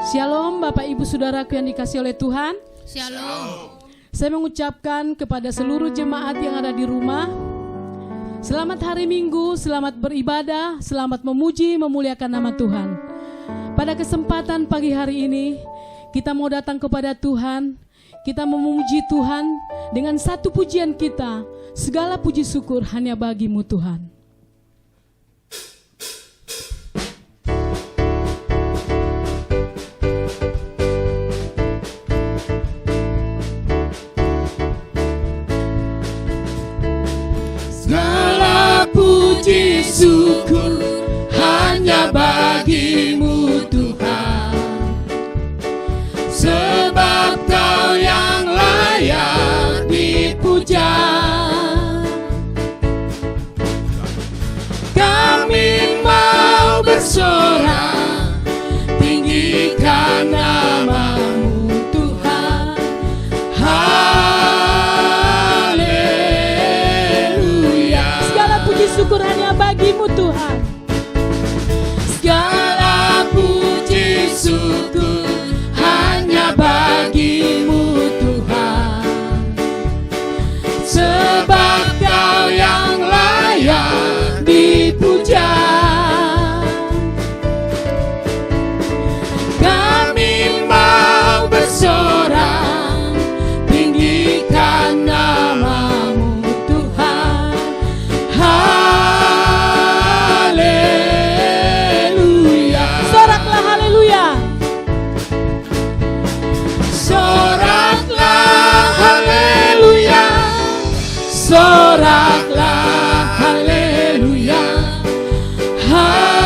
Shalom Bapak Ibu Saudaraku yang dikasihi oleh Tuhan. Shalom. Saya mengucapkan kepada seluruh jemaat yang ada di rumah, selamat hari Minggu, selamat beribadah, selamat memuji, memuliakan nama Tuhan. Pada kesempatan pagi hari ini, kita mau datang kepada Tuhan, kita memuji Tuhan dengan satu pujian kita, segala puji syukur hanya bagi-Mu Tuhan. Segala puji syukur hanya bagi-Mu Tuhan, sebab Kau yang layak dipuja. Kami mau bersorak, tinggikan nama-Mu Tuhan. Syukur hanya bagi-Mu Tuhan. Segala puji syukur hanya bagi-Mu Tuhan, sebab Kau yang layak dipuja. Kami mau bersorak, tinggikan nama-Mu Tuhan. Soraklah haleluya. Soraklah haleluya. Soraklah haleluya. Haleluya.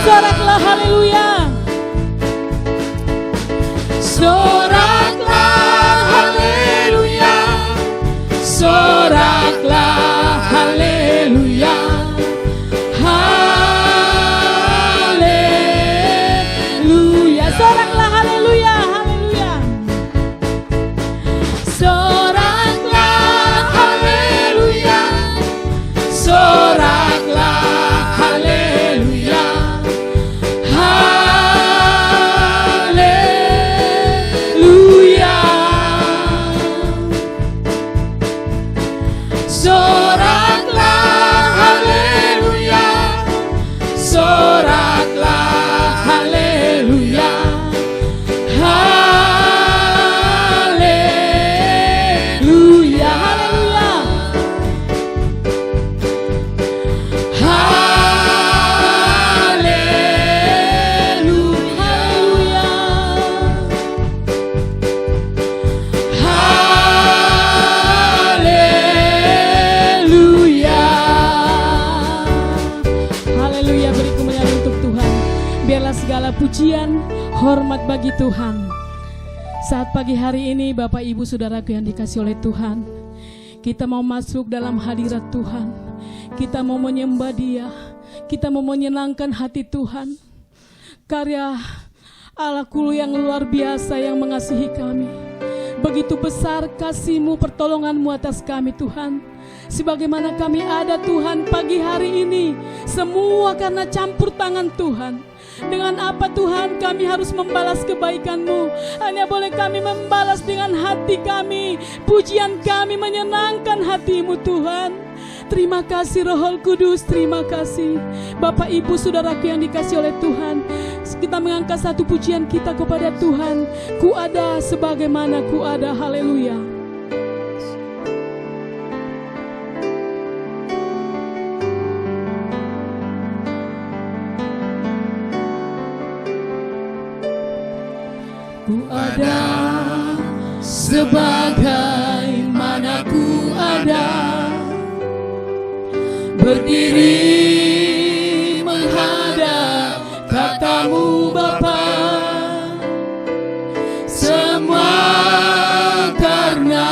Soraklah haleluya. Soraklah haleluya. Soraklah haleluya. Haleluya. Soraklah haleluya. Haleluya. Soraklah haleluya. Soraklah haleluya. Haleluya. Soraklah haleluya. Soraklah haleluya. Haleluya. Haleluya. Haleluya. Beri kemuliaan untuk Tuhan. Biarlah segala pujian, hormat bagi Tuhan. Saat pagi hari ini Bapak Ibu Saudaraku yang dikasihi oleh Tuhan, kita mau masuk dalam hadirat Tuhan. Kita mau menyembah Dia. Kita mau menyenangkan hati Tuhan. Karya Allah-Ku yang luar biasa yang mengasihi kami. Begitu besar kasih-Mu, pertolongan-Mu atas kami Tuhan. Sebagaimana kami ada Tuhan pagi hari ini, semua karena campur tangan Tuhan. Dengan apa Tuhan kami harus membalas kebaikan-Mu? Hanya boleh kami membalas dengan hati kami. Pujian kami menyenangkan hati-Mu Tuhan. Terima kasih Roh Kudus, terima kasih Bapak Ibu Saudaraku yang dikasihi oleh Tuhan. Kita mengangkat satu pujian kita kepada Tuhan. Ku ada sebagaimana ku ada. Haleluya. Ku ada sebagaimana ku ada, berdiri menghadap kata-Mu Bapa. Semua karena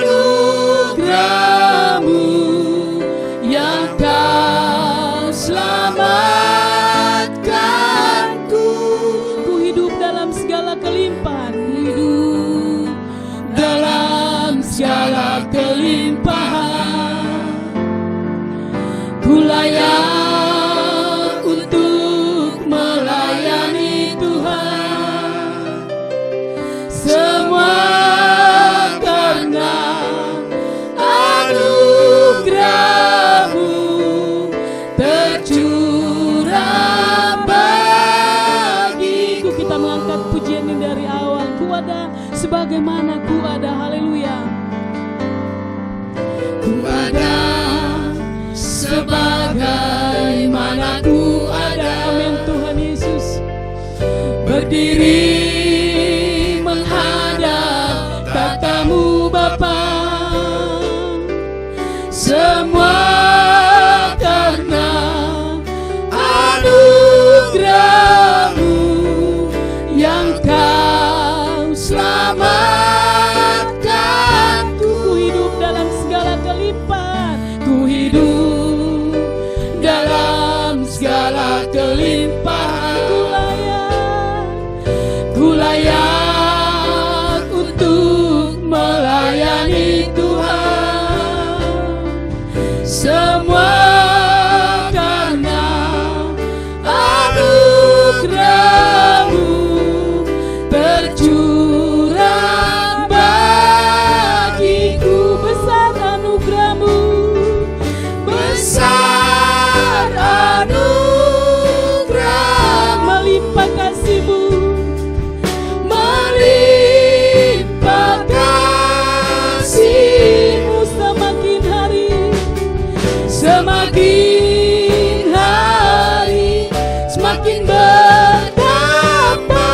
anugerah-Mu yang Kau selamatkanku. Ku hidup dalam segala kelimpahan. Hidup dalam segala kelimpahan. Ku layak sebagaimana ku ada. Haleluya. Ku ada sebagaimana ku ada. Amin Tuhan Yesus. Berdiri menghadap tatamu Bapa, semua karena anugerah-Mu yang Kau selamatkan. Ku hidup dalam segala kelimpahan. Ku hidup dalam segala kelimpahan. Ku layak untuk melayani Tuhan. Semua karena anugerah-Mu tercurah bagiku. Besar anugerah-Mu, besar anugerah, melimpah kasih-Mu, melimpah kasih-Mu. semakin hari Semakin hari semakin betapa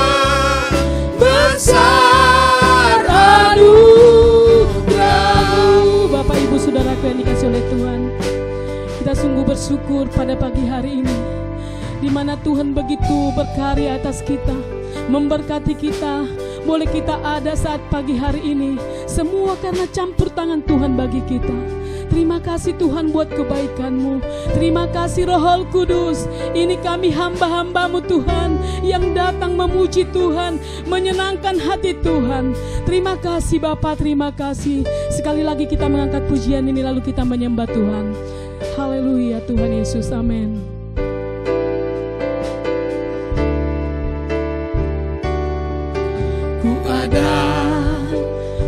besar anugerah-Mu. Bapak Ibu Saudaraku yang dikasih oleh Tuhan, kita sungguh bersyukur pada pagi hari ini, di mana Tuhan begitu berkarya atas kita, memberkati kita. Boleh kita ada saat pagi hari ini, semua karena campur tangan Tuhan bagi kita. Terima kasih Tuhan buat kebaikan-Mu. Terima kasih Roh Kudus. Ini kami hamba-hamba-Mu Tuhan, yang datang memuji Tuhan, menyenangkan hati Tuhan. Terima kasih Bapa, terima kasih. Sekali lagi kita mengangkat pujian ini, lalu kita menyembah Tuhan. Haleluya Tuhan Yesus, amin. Ku ada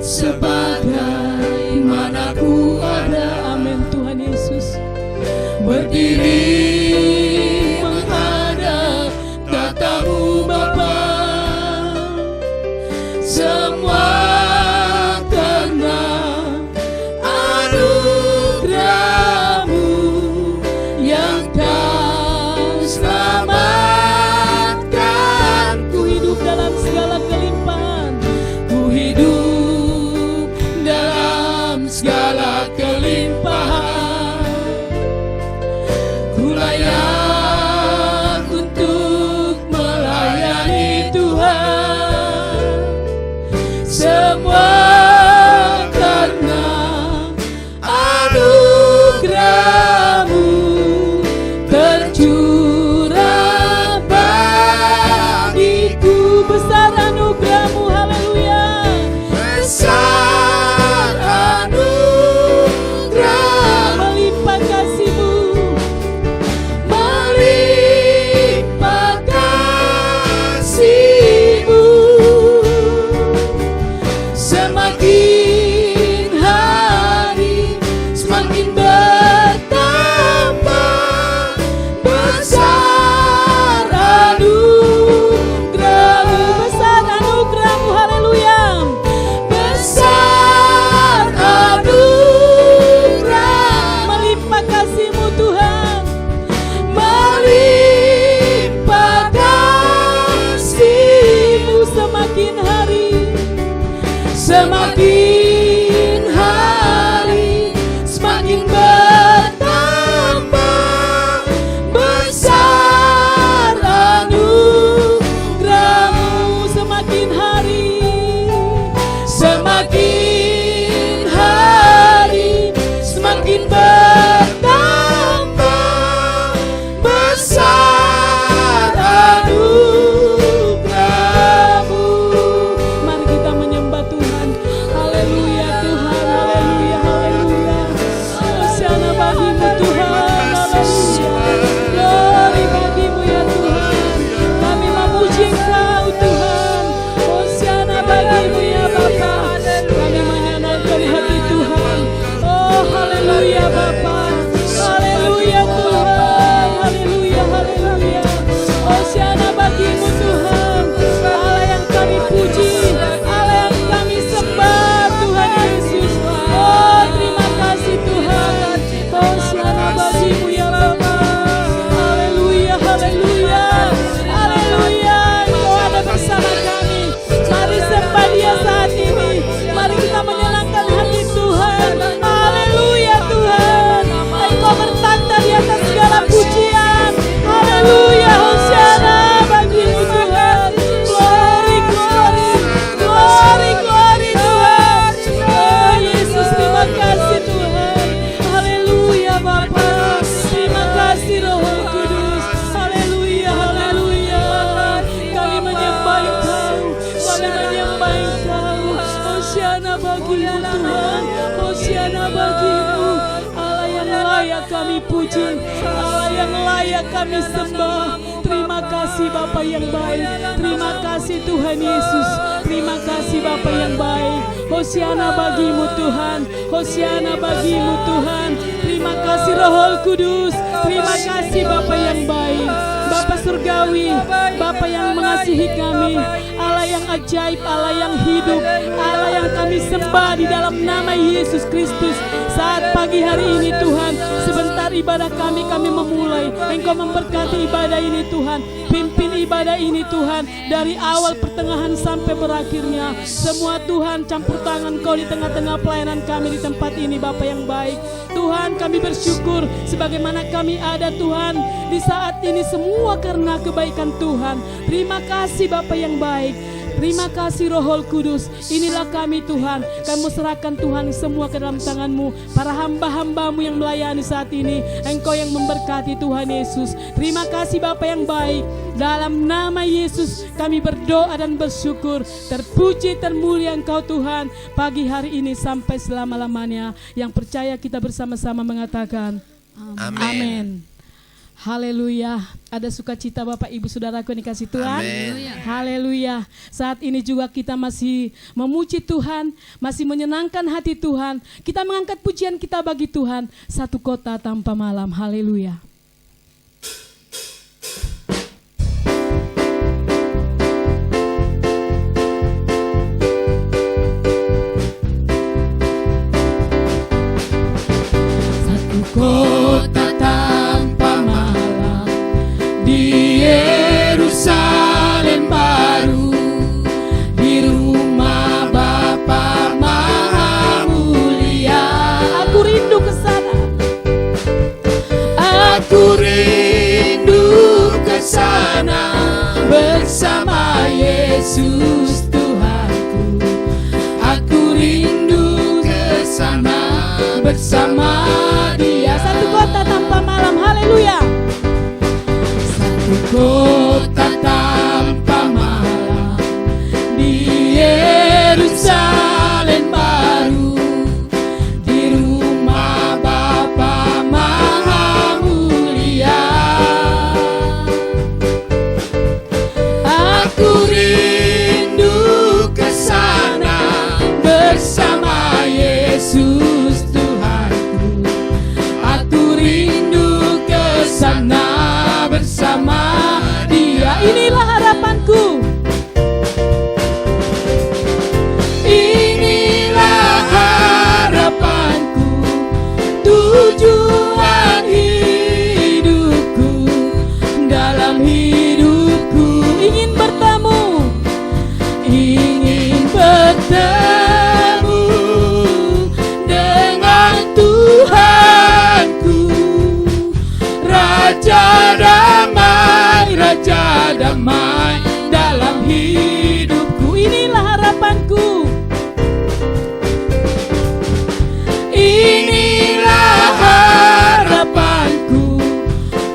sebagaimana ku ada. Amin Tuhan Yesus. Berdiri menghadap tatamu Bapa, semua karena anugerah-Mu yang Kau selamatkan. Ku hidup dalam segala kelimpahan. Ku hidup dalam segala kelimpahan. Ku Haleluya, kami sembah. Terima kasih Bapa yang baik. Terima kasih Tuhan Yesus. Terima kasih Bapa yang baik. Hosiana bagimu Tuhan. Hosiana bagimu Tuhan. Terima kasih Roh Kudus. Terima kasih Bapa yang baik. Bapa surgawi, Bapa yang mengasihi kami, Allah yang ajaib, Allah yang hidup, Allah yang kami sembah di dalam nama Yesus Kristus. Saat pagi hari ini Tuhan, sebentar ibadah kami memulai. Engkau memberkati ibadah ini Tuhan. Pimpin ibadah ini Tuhan, dari awal pertengahan sampai berakhirnya. Semua Tuhan campur tangan Kau di tengah-tengah pelayanan kami di tempat ini Bapa yang baik. Tuhan, kami bersyukur sebagaimana kami ada Tuhan di saat ini semua karena kebaikan Tuhan. Terima kasih Bapa yang baik. Terima kasih Roh Kudus. Inilah kami Tuhan. Kami serahkan Tuhan semua ke dalam tangan-Mu. Para hamba-hamba-Mu yang melayani saat ini, Engkau yang memberkati Tuhan Yesus. Terima kasih Bapa yang baik. Dalam nama Yesus kami berdoa dan bersyukur. Terpuji termulia Engkau Tuhan pagi hari ini sampai selama-lamanya. Yang percaya kita bersama-sama mengatakan amin. Haleluya. Ada sukacita Bapak Ibu Saudaraku yang dikasih Tuhan. Haleluya. Saat ini juga kita masih memuji Tuhan, masih menyenangkan hati Tuhan. Kita mengangkat pujian kita bagi Tuhan. Satu kota tanpa malam. Haleluya. Satu kota tanpa malam di Yerusalem baru, di rumah Bapa Maha Mulia. Aku rindu ke sana. Aku rindu ke sana bersama Yesus Tuhanku. Aku rindu ke sana bersama Dia. Satu kota tanpa malam. Haleluya. Satu kota tanpa malam di Yerusalem baru, di rumah Bapa Maha Mulia. Aku rindu ke sana bersama Yesus Tuhanku. Aku rindu ke sana bersama Dia. Inilah harapanku. Inilah harapanku, tujuan hidupku. Dalam hidupku ingin bertemu, ingin bertemu dengan Tuhanku. Raja damai, Raja damai dalam hidupku. Inilah harapanku. Inilah harapanku,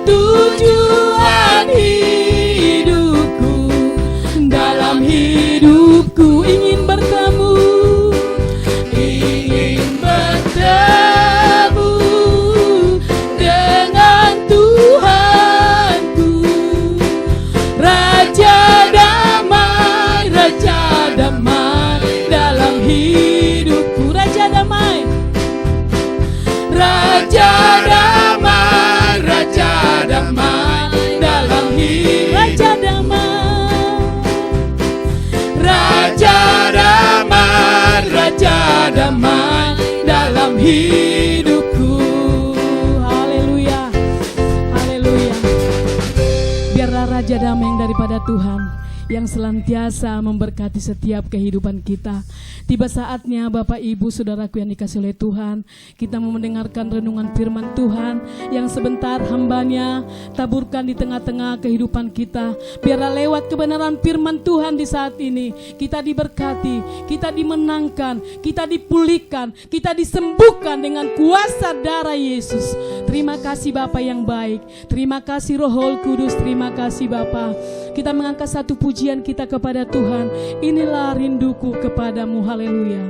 tujuan hidupku. Dalam hidupku ingin bertemu, ingin bertemu dengan Tuhanku. Raja damai, Raja damai dalam hidupku. Raja damai, Raja damai, Raja damai dalam hidupku. Raja damai, Raja damai, Raja damai dalam hidupku. Haleluya, haleluya. Biarlah Raja damai yang daripada Tuhan, yang senantiasa memberkati setiap kehidupan kita. Tiba saatnya Bapak Ibu Saudaraku yang dikasih oleh Tuhan, kita mau mendengarkan renungan firman Tuhan yang sebentar hamba-Nya taburkan di tengah-tengah kehidupan kita. Biarlah lewat kebenaran firman Tuhan di saat ini kita diberkati, kita dimenangkan, kita dipulihkan, kita disembuhkan dengan kuasa darah Yesus. Terima kasih Bapa yang baik. Terima kasih Roh Kudus. Terima kasih Bapa. Kita mengangkat satu pujian kita kepada Tuhan. Inilah rinduku kepadamu. Haleluya.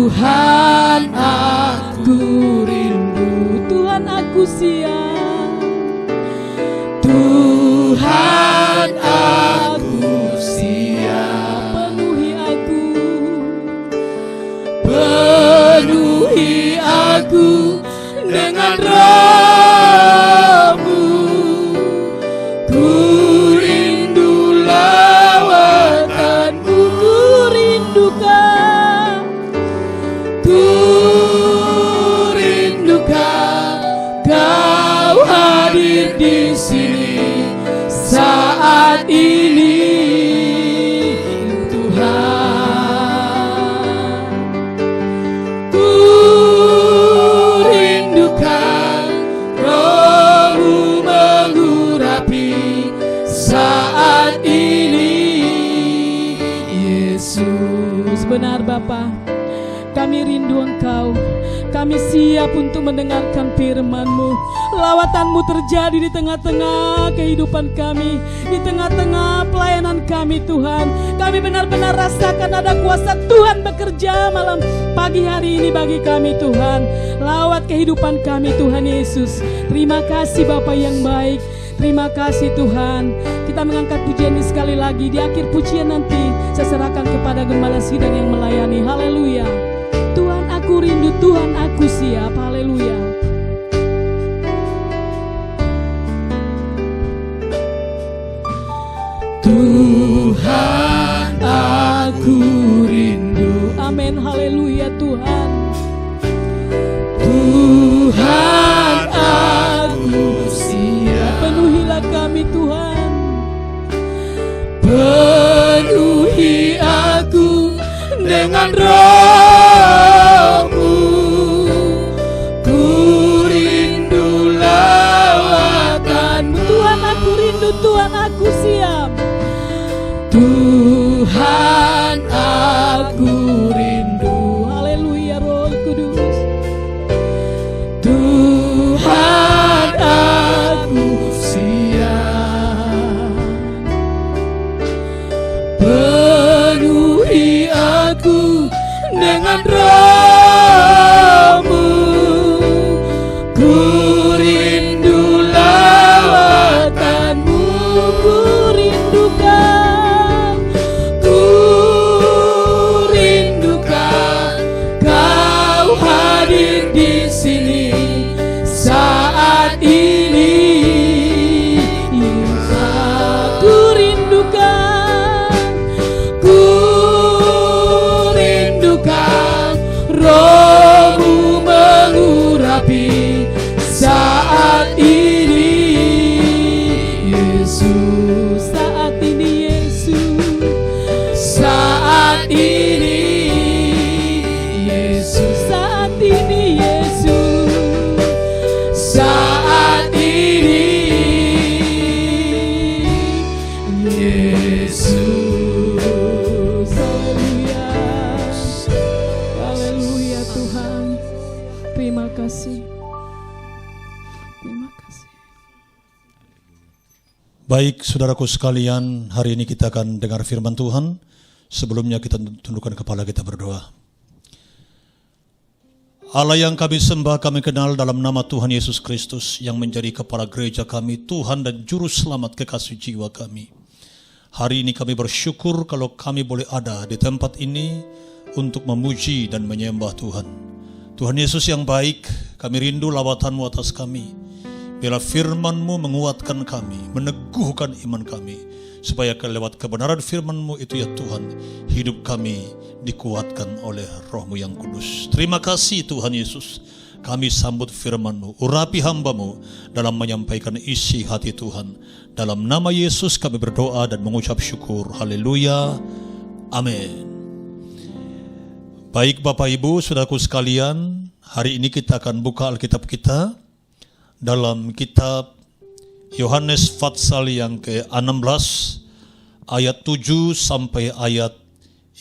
Tuhan aku rindu, Tuhan aku siap, Tuhan aku siap. Penuhi aku dengan Roh-Mu. Ku rindu lawatan-Mu, ku rindukan, ku rindukan Kau hadir di sini saat ini, Tuhan. Ku rindukan Roh-Mu mengurapi saat ini, Yesus. Benar Bapa, kami rindu Engkau. Kami siap untuk mendengarkan firman-Mu. Lawatan-Mu terjadi di tengah-tengah kehidupan kami, di tengah-tengah pelayanan kami Tuhan. Kami benar-benar rasakan ada kuasa Tuhan bekerja malam pagi hari ini bagi kami Tuhan. Lawat kehidupan kami Tuhan Yesus. Terima kasih Bapa yang baik. Terima kasih Tuhan. Kita mengangkat pujian ini sekali lagi. Di akhir pujian nanti saya serahkan kepada gembala sidang yang melayani. Haleluya. Tuhan aku rindu, Tuhan aku siap. Haleluya. Tuhan aku rindu. Amin. Haleluya Tuhan. Tuhan aku siap. Penuhilah kami Tuhan. Penuhi aku dengan Roh-Mu. Ku rindu lawatan-Mu. Tuhan aku rindu, Tuhan aku siap. Tuhan aku rindu. Haleluya Roh Kudus. Tuhan aku siap. Penuhi aku dengan Roh-Mu. Ku rindu lawatan-Mu. Ku rindukan, Ku rindukan Kau hadir di sini saat ini. ku rindukan, Ku rindukan Roh-Mu mengurapi saat ini, Yesus. saat ini Yesus. Saat ini, Yesus. Saat ini Yesus. Saat ini, Yesus. Haleluya. Haleluya Tuhan. Terima kasih. Terima kasih. Baik saudaraku sekalian, hari ini kita akan dengar firman Tuhan. Sebelumnya kita tundukkan kepala, kita berdoa. Allah yang kami sembah, kami kenal dalam nama Tuhan Yesus Kristus yang menjadi kepala gereja kami, Tuhan dan Juru Selamat kekasih jiwa kami. Hari ini kami bersyukur kalau kami boleh ada di tempat ini untuk memuji dan menyembah Tuhan. Tuhan Yesus yang baik, kami rindu lawatan-Mu atas kami. Biarlah firman-Mu menguatkan kami, meneguhkan iman kami, supaya lewat kebenaran firman-Mu itu ya Tuhan, hidup kami dikuatkan oleh Roh-Mu yang kudus. Terima kasih Tuhan Yesus. Kami sambut firman-Mu, urapi hamba-Mu dalam menyampaikan isi hati Tuhan. Dalam nama Yesus kami berdoa dan mengucap syukur. Haleluya. Amin. Baik Bapak Ibu, saudaraku sekalian, hari ini kita akan buka Alkitab kita dalam kitab Yohanes Fatsal yang ke-16 ayat 7 sampai ayat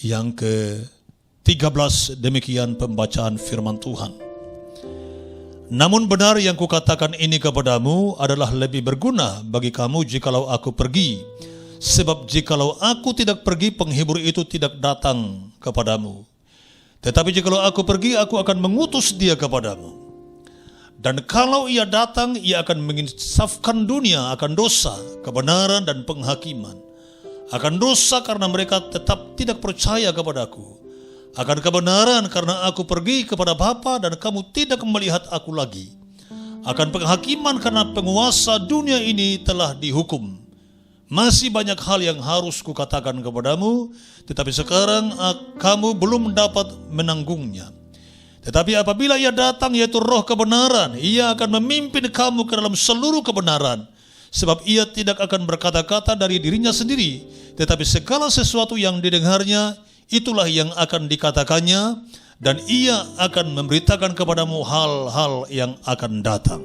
yang ke-13. Demikian pembacaan firman Tuhan. Namun benar yang kukatakan ini kepadamu adalah lebih berguna bagi kamu jikalau aku pergi. Sebab jikalau aku tidak pergi, penghibur itu tidak datang kepadamu. Tetapi jikalau aku pergi, aku akan mengutus dia kepadamu. Dan kalau ia datang, ia akan menginsafkan dunia akan dosa, kebenaran dan penghakiman. Akan dosa karena mereka tetap tidak percaya kepadaku. Akan kebenaran karena aku pergi kepada Bapa dan kamu tidak melihat aku lagi. Akan penghakiman karena penguasa dunia ini telah dihukum. Masih banyak hal yang harus kukatakan kepadamu, tetapi sekarang kamu belum dapat menanggungnya. Tetapi apabila ia datang, yaitu Roh kebenaran, ia akan memimpin kamu ke dalam seluruh kebenaran. Sebab ia tidak akan berkata-kata dari dirinya sendiri, tetapi segala sesuatu yang didengarnya, itulah yang akan dikatakannya, dan ia akan memberitakan kepadamu hal-hal yang akan datang.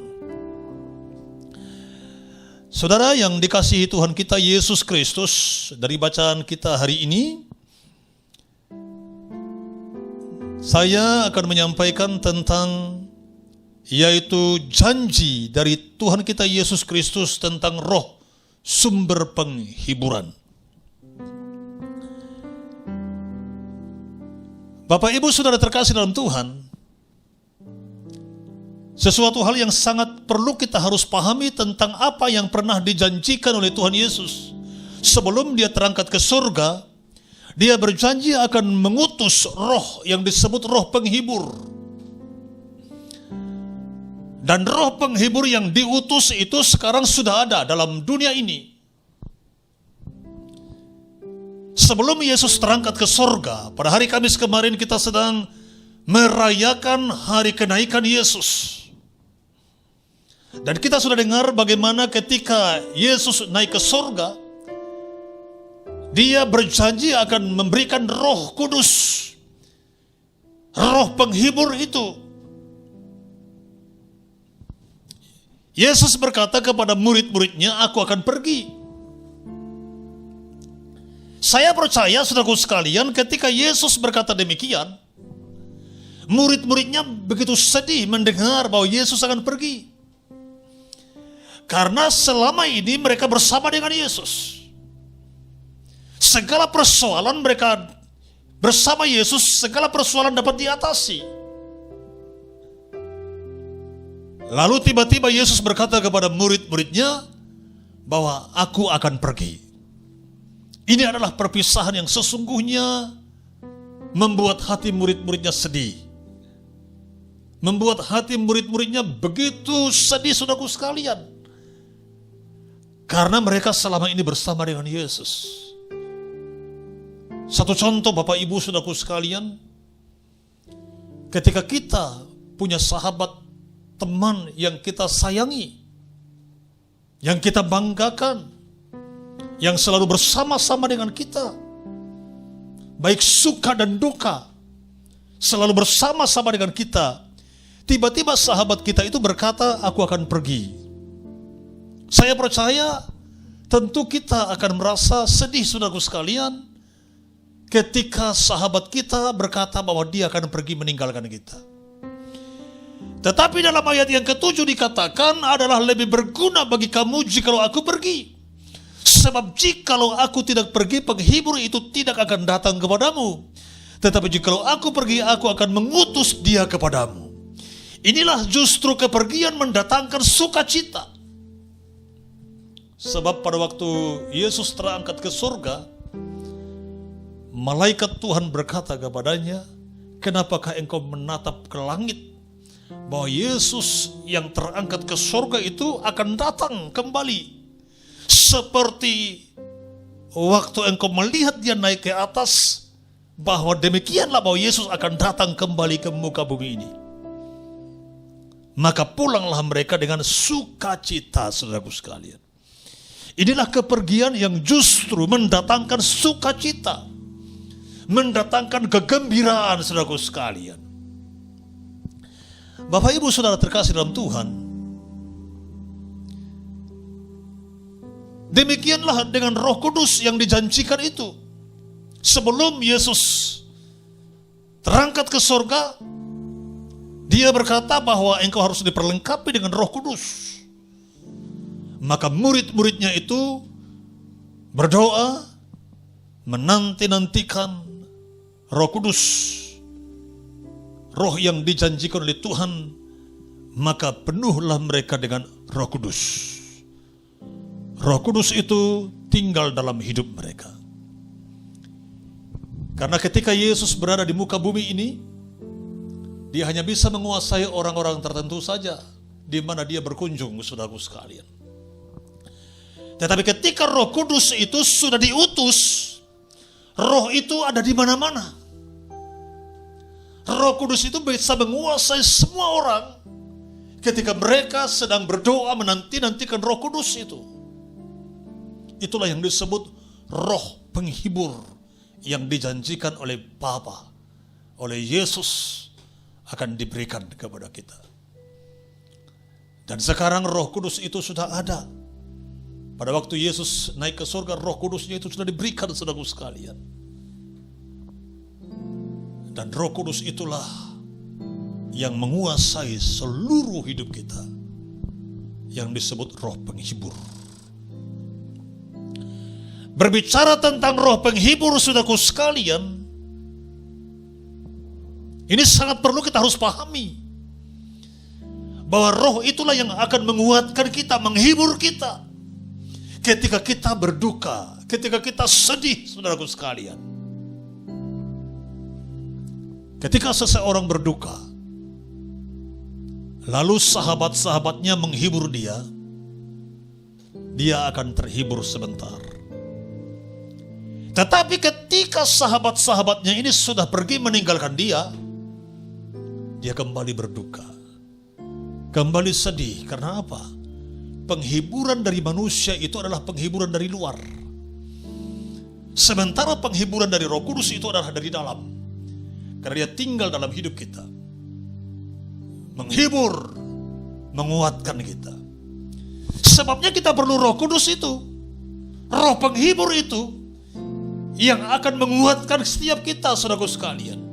Saudara yang dikasihi Tuhan kita Yesus Kristus, dari bacaan kita hari ini, saya akan menyampaikan tentang yaitu janji dari Tuhan kita Yesus Kristus tentang Roh, sumber penghiburan. Bapak Ibu Saudara terkasih dalam Tuhan, sesuatu hal yang sangat perlu kita harus pahami tentang apa yang pernah dijanjikan oleh Tuhan Yesus. Sebelum dia terangkat ke surga, dia berjanji akan mengutus roh yang disebut roh penghibur. Dan roh penghibur yang diutus itu sekarang sudah ada dalam dunia ini. Sebelum Yesus terangkat ke surga, pada hari Kamis kemarin kita sedang merayakan hari kenaikan Yesus. Dan kita sudah dengar bagaimana ketika Yesus naik ke surga, dia berjanji akan memberikan Roh Kudus, roh penghibur itu. Yesus berkata kepada murid-muridnya, aku akan pergi. Saya percaya saudaraku sekalian, ketika Yesus berkata demikian, murid-muridnya begitu sedih mendengar bahwa Yesus akan pergi. Karena selama ini mereka bersama dengan Yesus. Segala persoalan mereka bersama Yesus, segala persoalan dapat diatasi. Lalu tiba-tiba Yesus berkata kepada murid-muridnya bahwa aku akan pergi. Ini adalah perpisahan yang sesungguhnya membuat hati murid-muridnya sedih. Membuat hati murid-muridnya begitu sedih saudaraku sekalian. Karena mereka selama ini bersama dengan Yesus. Satu contoh Bapak Ibu saudaraku sekalian, ketika kita punya sahabat, teman yang kita sayangi, yang kita banggakan, yang selalu bersama-sama dengan kita, baik suka dan duka, selalu bersama-sama dengan kita. Tiba-tiba sahabat kita itu berkata, aku akan pergi. Saya percaya tentu kita akan merasa sedih saudaraku sekalian, ketika sahabat kita berkata bahwa dia akan pergi meninggalkan kita. Tetapi dalam ayat yang ke-7 dikatakan adalah lebih berguna bagi kamu jikalau aku pergi. Sebab jikalau aku tidak pergi, penghibur itu tidak akan datang kepadamu. Tetapi jikalau aku pergi, aku akan mengutus dia kepadamu. Inilah justru kepergian mendatangkan sukacita. Sebab pada waktu Yesus terangkat ke surga, malaikat Tuhan berkata kepadanya, kenapakah engkau menatap ke langit? Bahwa Yesus yang terangkat ke surga itu akan datang kembali. Seperti waktu engkau melihat dia naik ke atas, bahwa demikianlah bahwa Yesus akan datang kembali ke muka bumi ini. Maka pulanglah mereka dengan sukacita saudaraku sekalian. Inilah kepergian yang justru mendatangkan sukacita, mendatangkan kegembiraan saudaraku sekalian. Bapak Ibu Saudara terkasih dalam Tuhan, demikianlah dengan Roh Kudus yang dijanjikan itu. Sebelum Yesus terangkat ke surga, dia berkata bahwa engkau harus diperlengkapi dengan Roh Kudus. Maka murid-muridnya itu berdoa, menanti-nantikan Roh Kudus roh yang dijanjikan oleh Tuhan, maka penuhlah mereka dengan Roh Kudus. Roh Kudus itu tinggal dalam hidup mereka. Karena ketika Yesus berada di muka bumi ini, dia hanya bisa menguasai orang-orang tertentu saja di mana dia berkunjung, saudaraku sekalian. Tetapi ketika Roh Kudus itu sudah diutus, roh itu ada di mana-mana. Roh Kudus itu bisa menguasai semua orang ketika mereka sedang berdoa menanti-nantikan Roh Kudus itu. Itulah yang disebut roh penghibur yang dijanjikan oleh Bapa, oleh Yesus akan diberikan kepada kita. Dan sekarang Roh Kudus itu sudah ada. Pada waktu Yesus naik ke surga, Roh Kudusnya itu sudah diberikan, saudaraku sekalian. Dan Roh Kudus itulah yang menguasai seluruh hidup kita, yang disebut roh penghibur. Berbicara tentang roh penghibur, saudaraku sekalian, ini sangat perlu kita harus pahami. Bahwa roh itulah yang akan menguatkan kita, menghibur kita. Ketika kita berduka, ketika kita sedih, saudaraku sekalian. Ketika seseorang berduka, lalu sahabat-sahabatnya menghibur dia, dia akan terhibur sebentar. Tetapi ketika sahabat-sahabatnya ini sudah pergi meninggalkan dia, dia kembali berduka, kembali sedih. Karena apa? Penghiburan dari manusia itu adalah penghiburan dari luar. Sementara penghiburan dari Roh Kudus itu adalah dari dalam. Karena dia tinggal dalam hidup kita, menghibur, menguatkan kita. Sebabnya kita perlu Roh Kudus itu, roh penghibur itu, yang akan menguatkan setiap kita, saudaraku sekalian.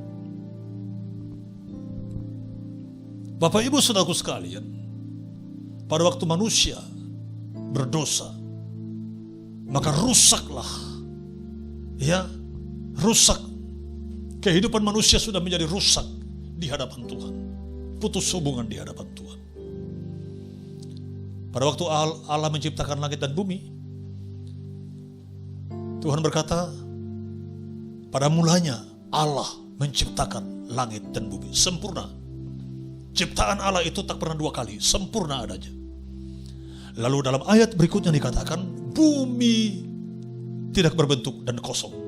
Bapak Ibu saudaraku sekalian, pada waktu manusia berdosa, maka rusaklah, rusak. Kehidupan manusia sudah menjadi rusak di hadapan Tuhan. Putus hubungan di hadapan Tuhan. Pada waktu Allah menciptakan langit dan bumi, Tuhan berkata, pada mulanya Allah menciptakan langit dan bumi. Sempurna. Ciptaan Allah itu tak pernah dua kali. Sempurna adanya. Lalu dalam ayat berikutnya dikatakan, bumi tidak berbentuk dan kosong.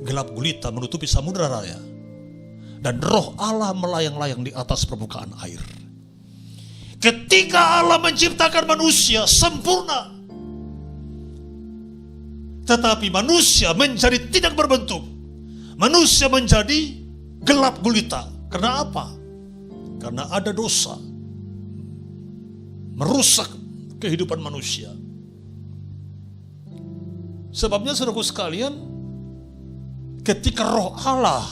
Gelap gulita menutupi samudera raya. Dan roh Allah melayang-layang di atas permukaan air. Ketika Allah menciptakan manusia sempurna, tetapi manusia menjadi tidak berbentuk. Manusia menjadi gelap gulita. Karena apa? Karena ada dosa merusak kehidupan manusia. Sebabnya saudaraku sekalian, ketika roh Allah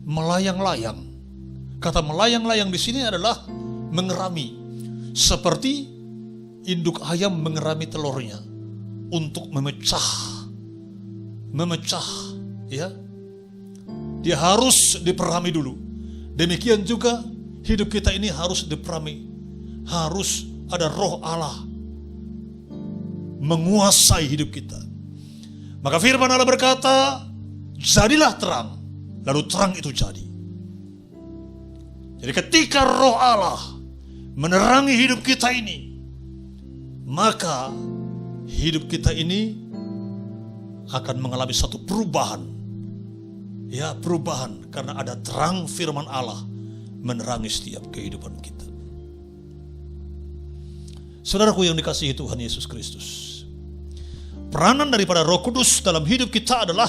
melayang-layang, kata melayang-layang di sini adalah mengerami, seperti induk ayam mengerami telurnya untuk memecah, ya. Dia harus diperami dulu. Demikian juga hidup kita ini harus diperami. Harus ada roh Allah menguasai hidup kita. Maka firman Allah berkata, jadilah terang. Lalu terang itu jadi. Jadi ketika roh Allah menerangi hidup kita ini, maka hidup kita ini akan mengalami satu perubahan. Ya, perubahan karena ada terang firman Allah menerangi setiap kehidupan kita. Saudaraku yang dikasihi Tuhan Yesus Kristus, peranan daripada Roh Kudus dalam hidup kita adalah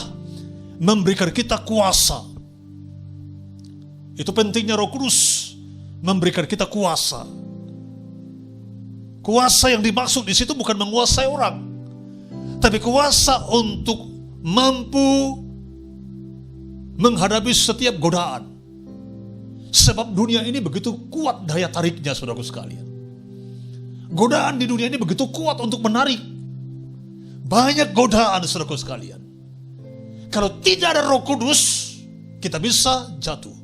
memberikan kita kuasa. Itu pentingnya Roh Kudus memberikan kita kuasa. Kuasa yang dimaksud di situ bukan menguasai orang, tapi kuasa untuk mampu menghadapi setiap godaan. Sebab dunia ini begitu kuat daya tariknya, saudaraku sekalian. Godaan di dunia ini begitu kuat untuk menarik. Banyak godaan, saudaraku sekalian. Kalau tidak ada Roh Kudus, kita bisa jatuh.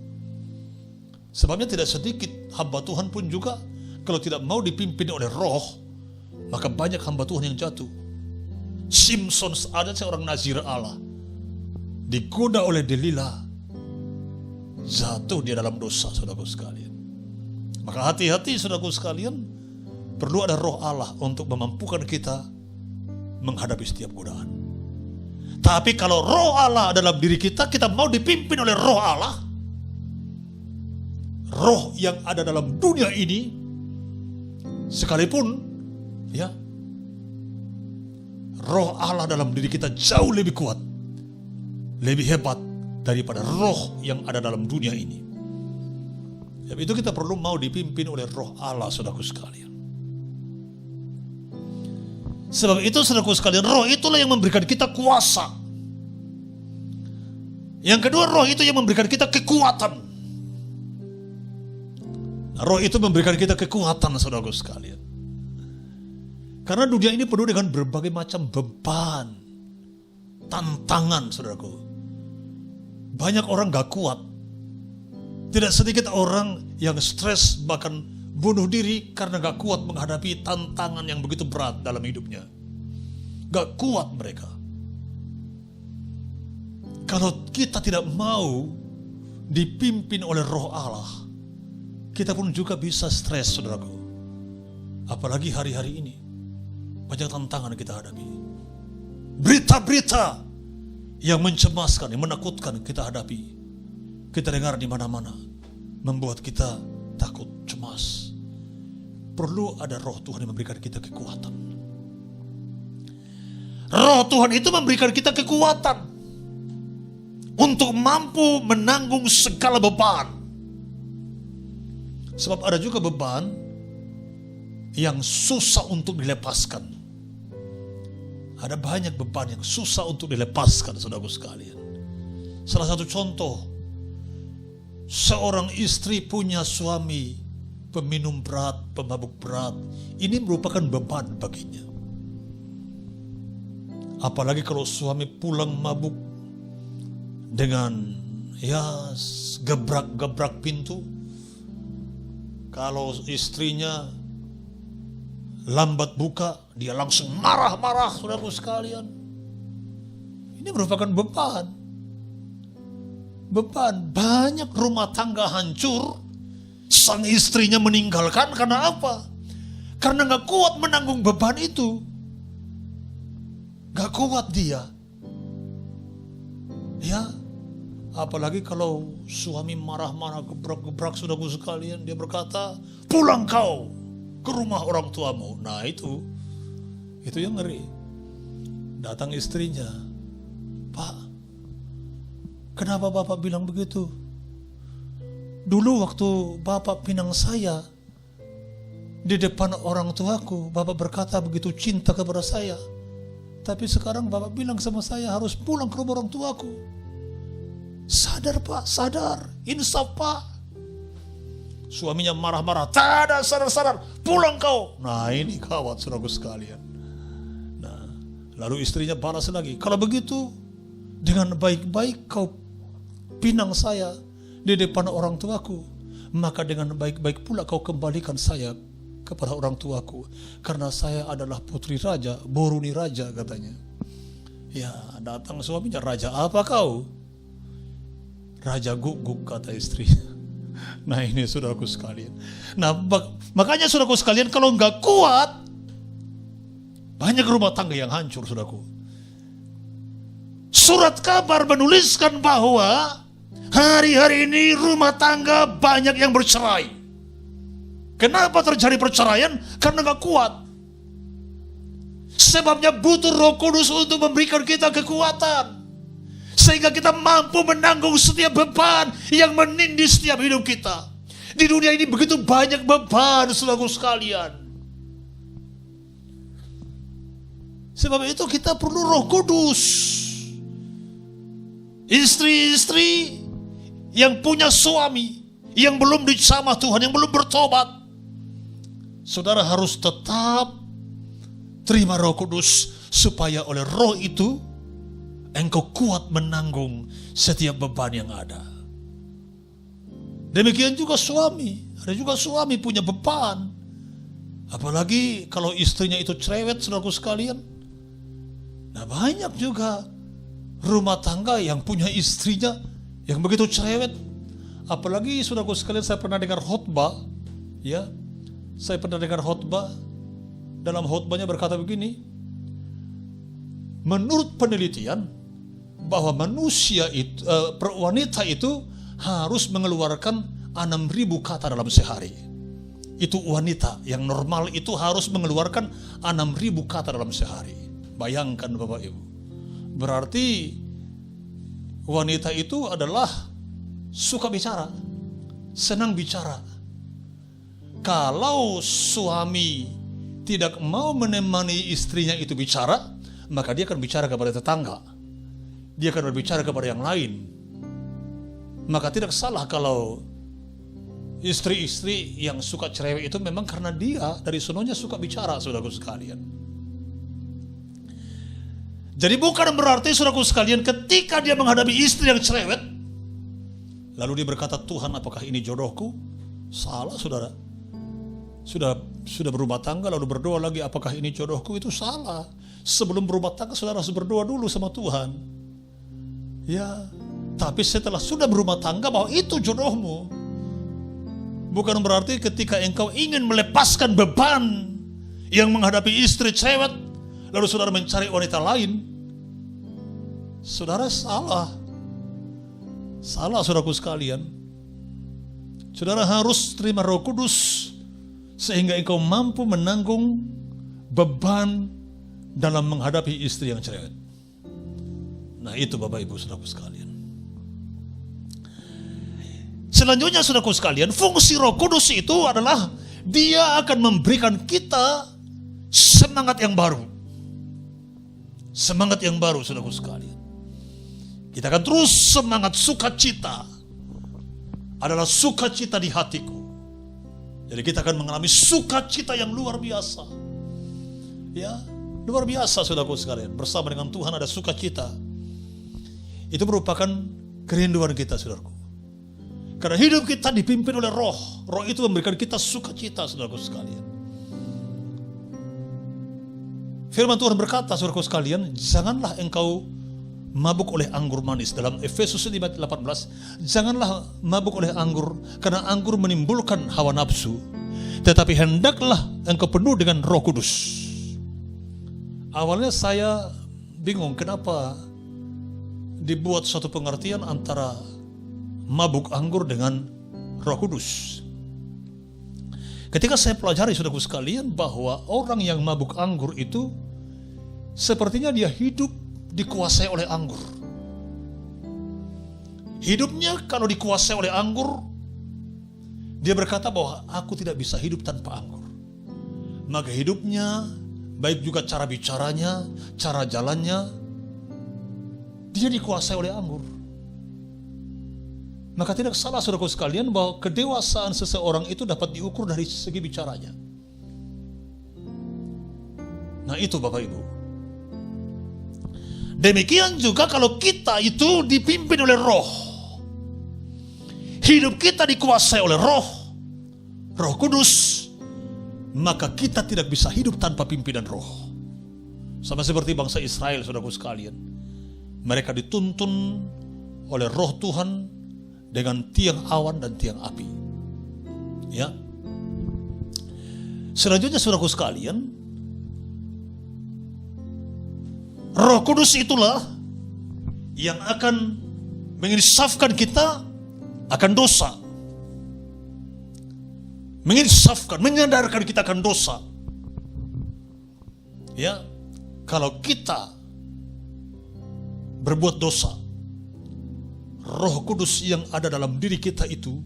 Sebabnya tidak sedikit hamba Tuhan pun juga kalau tidak mau dipimpin oleh roh, maka banyak hamba Tuhan yang jatuh. Simpson ada seorang nazir Allah, digoda oleh Delila, jatuh dia dalam dosa, saudaraku sekalian. Maka hati-hati saudaraku sekalian, perlu ada roh Allah untuk memampukan kita menghadapi setiap godaan. Tapi kalau roh Allah dalam diri kita, kita mau dipimpin oleh roh Allah, roh yang ada dalam dunia ini, sekalipun ya, roh Allah dalam diri kita jauh lebih kuat, lebih hebat daripada roh yang ada dalam dunia ini. Sebab itu kita perlu mau dipimpin oleh roh Allah, saudaraku sekalian. Sebab itu saudaraku sekalian, roh itulah yang memberikan kita kuasa. Yang kedua, roh itu yang memberikan kita kekuatan. Roh itu memberikan kita kekuatan, saudaraku sekalian. Karena dunia ini penuh dengan berbagai macam beban, tantangan, saudaraku. Banyak orang gak kuat. Tidak sedikit orang yang stres, bahkan bunuh diri karena gak kuat menghadapi tantangan yang begitu berat dalam hidupnya. Gak kuat mereka. Kalau kita tidak mau dipimpin oleh roh Allah, kita pun juga bisa stres, saudaraku. Apalagi hari-hari ini, banyak tantangan kita hadapi. Berita-berita yang mencemaskan, yang menakutkan kita hadapi. Kita dengar di mana-mana, membuat kita takut, cemas. Perlu ada roh Tuhan yang memberikan kita kekuatan. Roh Tuhan itu memberikan kita kekuatan untuk mampu menanggung segala beban. Sebab ada juga beban yang susah untuk dilepaskan. Ada banyak beban yang susah untuk dilepaskan, saudaraku sekalian. Salah satu contoh, seorang istri punya suami peminum berat, pemabuk berat. Ini merupakan beban baginya. Apalagi kalau suami pulang mabuk dengan gebrak-gebrak pintu. Kalau istrinya lambat buka, dia langsung marah-marah, saudaraku sekalian. Ini merupakan beban. Beban. Banyak rumah tangga hancur, sang istrinya meninggalkan karena apa? Karena gak kuat menanggung beban itu. Gak kuat dia. Ya, apalagi kalau suami marah-marah, gebrak-gebrak, saudaraku sekalian, dia berkata, pulang kau ke rumah orang tuamu. Nah itu yang ngeri. Datang istrinya, Pak, kenapa Bapak bilang begitu? Dulu waktu Bapak pinang saya di depan orang tuaku, Bapak berkata begitu cinta kepada saya. Tapi sekarang Bapak bilang sama saya harus pulang ke rumah orang tuaku. Sadar Pak, sadar. Insaf Pak. Suaminya marah-marah. Tak ada, sadar-sadar. Pulang kau. Nah ini kawat, saudaraku sekalian. Nah, lalu istrinya balas lagi. Kalau begitu, dengan baik-baik kau pinang saya di depan orang tuaku, maka dengan baik-baik pula kau kembalikan saya kepada orang tuaku. Karena saya adalah putri raja, boruni raja katanya. Ya, datang suaminya, raja apa kau? Raja guguk, kata istri. Nah ini saudaraku sekalian. Nah makanya saudaraku sekalian, kalau nggak kuat, banyak rumah tangga yang hancur, saudaraku. Surat kabar menuliskan bahwa hari-hari ini rumah tangga banyak yang bercerai. Kenapa terjadi perceraian? Karena gak kuat. Sebabnya butuh Roh Kudus untuk memberikan kita kekuatan, sehingga kita mampu menanggung setiap beban yang menindih setiap hidup kita. Di dunia ini begitu banyak beban, saudaraku sekalian. Sebab itu kita perlu Roh Kudus. Istri-istri yang punya suami yang belum dijamah Tuhan, yang belum bertobat, saudara harus tetap terima Roh Kudus, supaya oleh Roh itu engkau kuat menanggung setiap beban yang ada. Demikian juga suami. Ada juga suami punya beban. Apalagi kalau istrinya itu cerewet, saudaraku sekalian. Nah, banyak juga rumah tangga yang punya istrinya yang begitu cerewet. Apalagi saudaraku sekalian, saya pernah dengar khotbah, ya. Saya pernah dengar khotbah. Dalam khotbahnya berkata begini, menurut penelitian bahwa manusia itu, wanita itu harus mengeluarkan 6.000 kata dalam sehari. Itu wanita yang normal itu harus mengeluarkan 6.000 kata dalam sehari. Bayangkan Bapak Ibu. Berarti wanita itu adalah suka bicara, senang bicara. Kalau suami tidak mau menemani istrinya itu bicara, maka dia akan bicara kepada tetangga. Dia akan berbicara kepada yang lain. Maka tidak salah kalau istri-istri yang suka cerewet itu memang karena dia dari sononya suka bicara, saudaraku sekalian. Jadi bukan berarti saudaraku sekalian ketika dia menghadapi istri yang cerewet, lalu dia berkata, Tuhan apakah ini jodohku? Salah saudara. Sudah berumah tangga lalu berdoa lagi apakah ini jodohku, itu salah. Sebelum berumah tangga saudara harus berdoa dulu sama Tuhan. Ya, tapi setelah sudah berumah tangga bahwa itu jodohmu. Bukan berarti ketika engkau ingin melepaskan beban yang menghadapi istri cerewet, lalu saudara mencari wanita lain. Saudara salah. Salah saudaraku sekalian. Saudara harus terima Roh Kudus sehingga engkau mampu menanggung beban dalam menghadapi istri yang cerewet. Nah itu Bapak Ibu saudaraku sekalian. Selanjutnya saudaraku sekalian, fungsi Roh Kudus itu adalah dia akan memberikan kita semangat yang baru. Semangat yang baru saudaraku sekalian. Kita akan terus semangat, sukacita adalah sukacita di hatiku. Jadi kita akan mengalami sukacita yang luar biasa. Ya, luar biasa saudaraku sekalian. Bersama dengan Tuhan ada sukacita. Itu merupakan kerinduan kita saudaraku. Karena hidup kita dipimpin oleh Roh. Roh itu memberikan kita sukacita saudaraku sekalian. Firman Tuhan berkata saudaraku sekalian, janganlah engkau mabuk oleh anggur manis. Dalam Efesus 5:18, janganlah mabuk oleh anggur, karena anggur menimbulkan hawa nafsu, tetapi hendaklah engkau penuh dengan Roh Kudus. Awalnya saya bingung kenapa dibuat suatu pengertian antara mabuk anggur dengan Roh Kudus. Ketika saya pelajari saudaraku sekalian bahwa orang yang mabuk anggur itu sepertinya dia hidup dikuasai oleh anggur. Hidupnya kalau dikuasai oleh anggur, dia berkata bahwa aku tidak bisa hidup tanpa anggur. Maka hidupnya, baik juga cara bicaranya, cara jalannya, dia dikuasai oleh anggur. Maka tidak salah saudaraku sekalian bahwa kedewasaan seseorang itu dapat diukur dari segi bicaranya. Nah itu Bapak Ibu. Demikian juga kalau kita itu dipimpin oleh Roh. Hidup kita dikuasai oleh Roh, Roh Kudus, maka kita tidak bisa hidup tanpa pimpinan Roh. Sama seperti bangsa Israel saudaraku sekalian. Mereka dituntun oleh Roh Tuhan dengan tiang awan dan tiang api. Ya. Selanjutnya saudaraku sekalian, Roh Kudus itulah yang akan menginsafkan kita akan dosa. Menginsafkan, menyadarkan kita akan dosa. Ya, kalau kita berbuat dosa, Roh Kudus yang ada dalam diri kita itu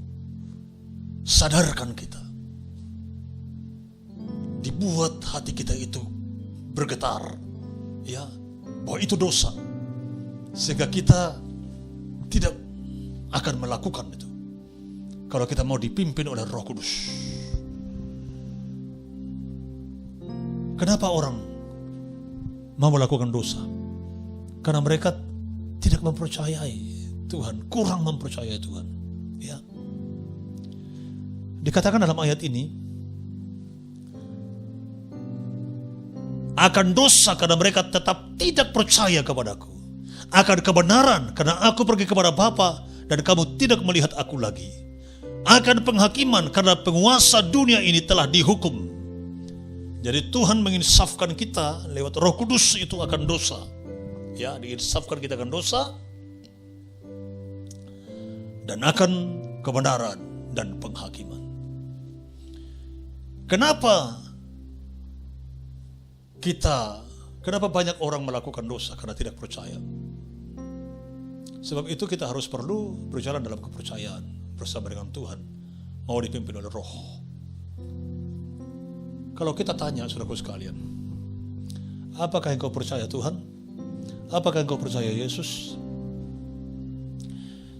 sadarkan kita. Dibuat hati kita itu bergetar. Ya, bahwa itu dosa, sehingga kita tidak akan melakukan itu kalau kita mau dipimpin oleh Roh Kudus. Kenapa orang mau melakukan dosa? Karena mereka tidak mempercayai Tuhan, kurang mempercayai Tuhan. Ya, Dikatakan dalam ayat ini, akan dosa karena mereka tetap tidak percaya kepadaku, akan kebenaran karena aku pergi kepada Bapa dan kamu tidak melihat aku lagi, akan penghakiman karena penguasa dunia ini telah dihukum. Jadi Tuhan menginsafkan kita lewat Roh Kudus itu akan dosa. Ya, diinsafkan kita akan dosa dan akan kebenaran dan penghakiman. Kenapa banyak orang melakukan dosa? Karena tidak percaya. Sebab itu kita harus perlu berjalan dalam kepercayaan bersama dengan Tuhan, mau dipimpin oleh Roh. Kalau kita tanya saudaraku sekalian, apakah engkau percaya Tuhan? Apakah engkau percaya Yesus?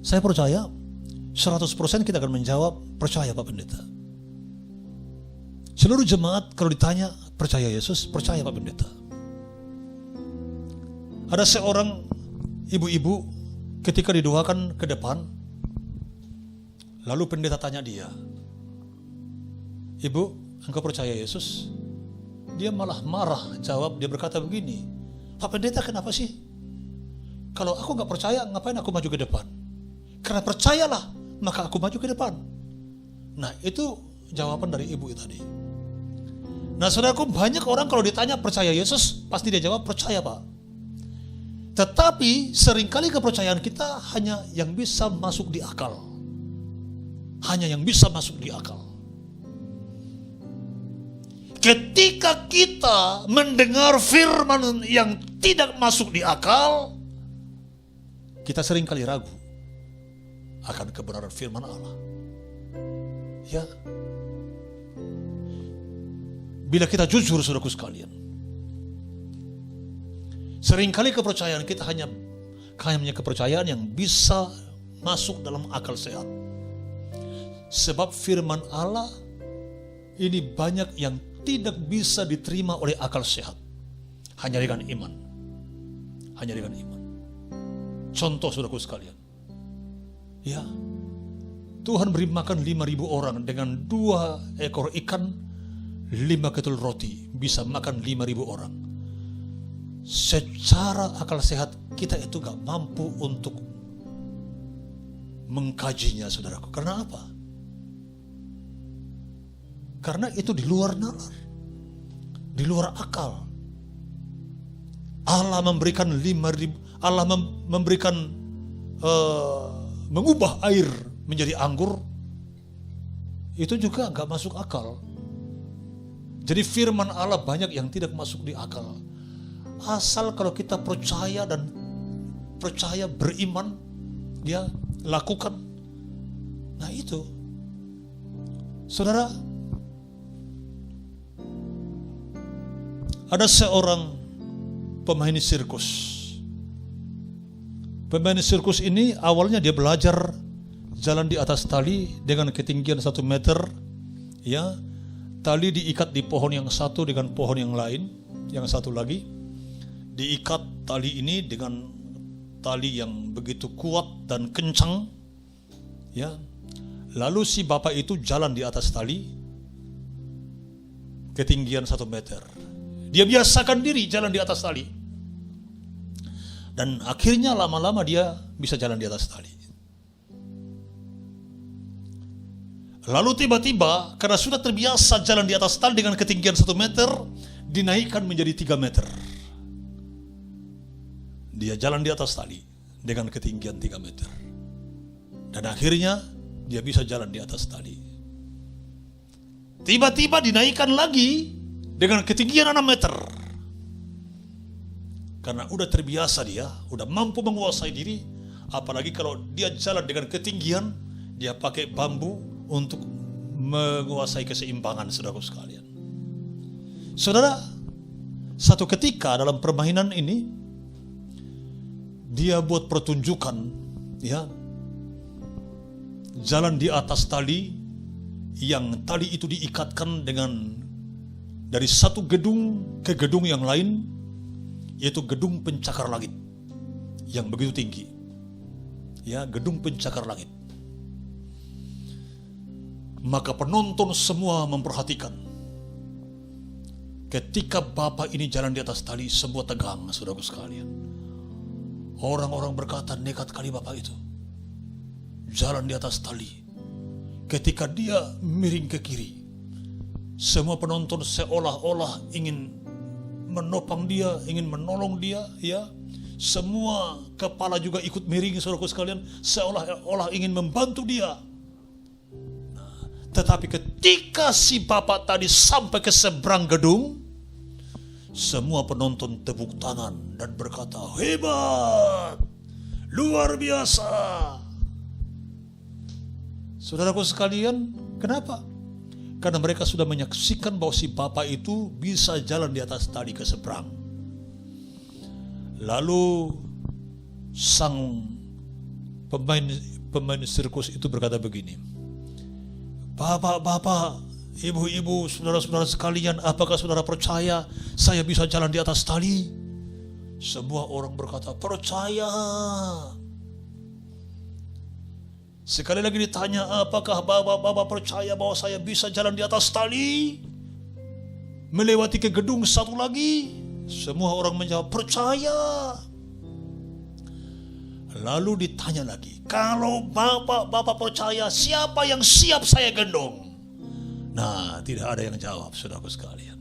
Saya percaya 100% kita akan menjawab percaya Pak Pendeta. Seluruh jemaat kalau ditanya percaya Yesus, percaya Pak Pendeta. Ada seorang ibu-ibu ketika didoakan ke depan, lalu pendeta tanya dia, "Ibu, engkau percaya Yesus?" Dia malah marah jawab, dia berkata begini, "Pak Pendeta, kenapa sih? Kalau aku gak percaya, ngapain aku maju ke depan? Karena percayalah, maka aku maju ke depan." Nah, itu jawaban dari ibu tadi. Nah, saudaraku, banyak orang kalau ditanya percaya Yesus, pasti dia jawab percaya Pak. Tetapi seringkali kepercayaan kita hanya yang bisa masuk di akal. Hanya yang bisa masuk di akal. Ketika kita mendengar firman yang tidak masuk di akal, kita seringkali ragu akan kebenaran firman Allah. Ya. Bila kita jujur saudaraku sekalian, seringkali kepercayaan kita hanya kepercayaan yang bisa masuk dalam akal sehat. Sebab firman Allah ini banyak yang tidak bisa diterima oleh akal sehat. Hanya dengan iman. Hanya dengan iman. Contoh saudaraku sekalian. Ya, Tuhan beri makan 5.000 orang dengan 2 ekor ikan, 5 ketul roti, bisa makan 5.000 orang. Secara akal sehat kita itu gak mampu untuk mengkajinya saudaraku. Karena apa? Karena itu di luar nalar, di luar akal. Allah memberikan 5.000, Allah memberikan mengubah air menjadi anggur, itu juga gak masuk akal. Jadi firman Allah banyak yang tidak masuk di akal. Asal kalau kita percaya dan percaya, beriman, dia lakukan. Nah itu, saudara, ada seorang pemain sirkus. Pemain sirkus ini awalnya dia belajar jalan di atas tali dengan ketinggian 1 meter. Ya, tali diikat di pohon yang satu dengan pohon yang lain, yang satu lagi. Diikat tali ini dengan tali yang begitu kuat dan kencang. Ya, lalu si bapak itu jalan di atas tali ketinggian 1 meter. Dia biasakan diri jalan di atas tali. Dan akhirnya lama-lama dia bisa jalan di atas tali. Lalu tiba-tiba karena sudah terbiasa jalan di atas tali dengan ketinggian 1 meter, dinaikkan menjadi 3 meter. Dia jalan di atas tali dengan ketinggian 3 meter. Dan akhirnya dia bisa jalan di atas tali. Tiba-tiba dinaikkan lagi dengan ketinggian 6 meter. Karena udah terbiasa dia, udah mampu menguasai diri. Apalagi kalau dia jalan dengan ketinggian, dia pakai bambu untuk menguasai keseimbangan, saudara sekalian. Saudara, satu ketika dalam permainan ini, dia buat pertunjukan, ya, jalan di atas tali, yang tali itu diikatkan dengan dari satu gedung ke gedung yang lain, yaitu gedung pencakar langit yang begitu tinggi. Ya, gedung pencakar langit. Maka penonton semua memperhatikan. Ketika Bapak ini jalan di atas tali, semua tegang, saudaraku sekalian. Orang-orang berkata, nekat kali Bapak itu. Jalan di atas tali. Ketika dia miring ke kiri, semua penonton seolah-olah ingin menopang dia, ingin menolong dia, ya. Semua kepala juga ikut miring, saudaraku sekalian, seolah-olah ingin membantu dia. Tetapi ketika si Bapak tadi sampai ke seberang gedung, semua penonton tepuk tangan dan berkata, hebat, luar biasa. Saudaraku sekalian, kenapa? Karena mereka sudah menyaksikan bahwa si Bapak itu bisa jalan di atas tali ke seberang. Lalu sang pemain sirkus itu berkata begini, Bapak-bapak, ibu-ibu, saudara-saudara sekalian, apakah saudara percaya saya bisa jalan di atas tali? Semua orang berkata, percaya. Sekali lagi ditanya, apakah bapak-bapak percaya bahwa saya bisa jalan di atas tali? Melewati ke gedung satu lagi? Semua orang menjawab, percaya. Lalu ditanya lagi, kalau bapak-bapak percaya, siapa yang siap saya gendong? Nah, tidak ada yang jawab, saudaraku sekalian.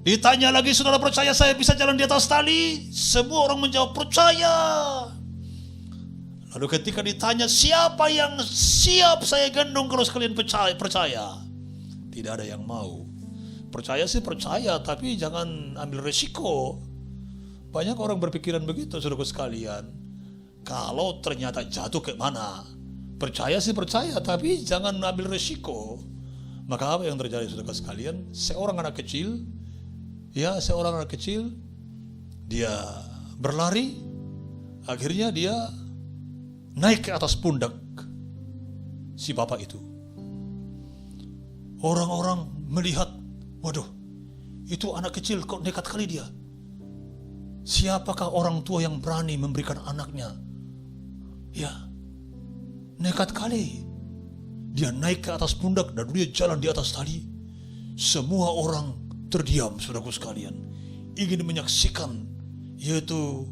Ditanya lagi, saudara percaya saya bisa jalan di atas tali? Semua orang menjawab, percaya. Lalu ketika ditanya, siapa yang siap saya gendong kalau sekalian percaya? Tidak ada yang mau. Percaya sih percaya, tapi jangan ambil resiko. Banyak orang berpikiran begitu, saudaraku sekalian. Kalau ternyata jatuh ke mana? Percaya sih percaya, tapi jangan ambil resiko. Maka apa yang terjadi, saudaraku sekalian? Seorang anak kecil, dia berlari, akhirnya dia naik ke atas pundak si Bapak itu. Orang-orang melihat, waduh, itu anak kecil kok nekat kali dia. Siapakah orang tua yang berani memberikan anaknya? Ya, nekat kali. Dia naik ke atas pundak dan dia jalan di atas tali. Semua orang terdiam, saudaraku sekalian, ingin menyaksikan, yaitu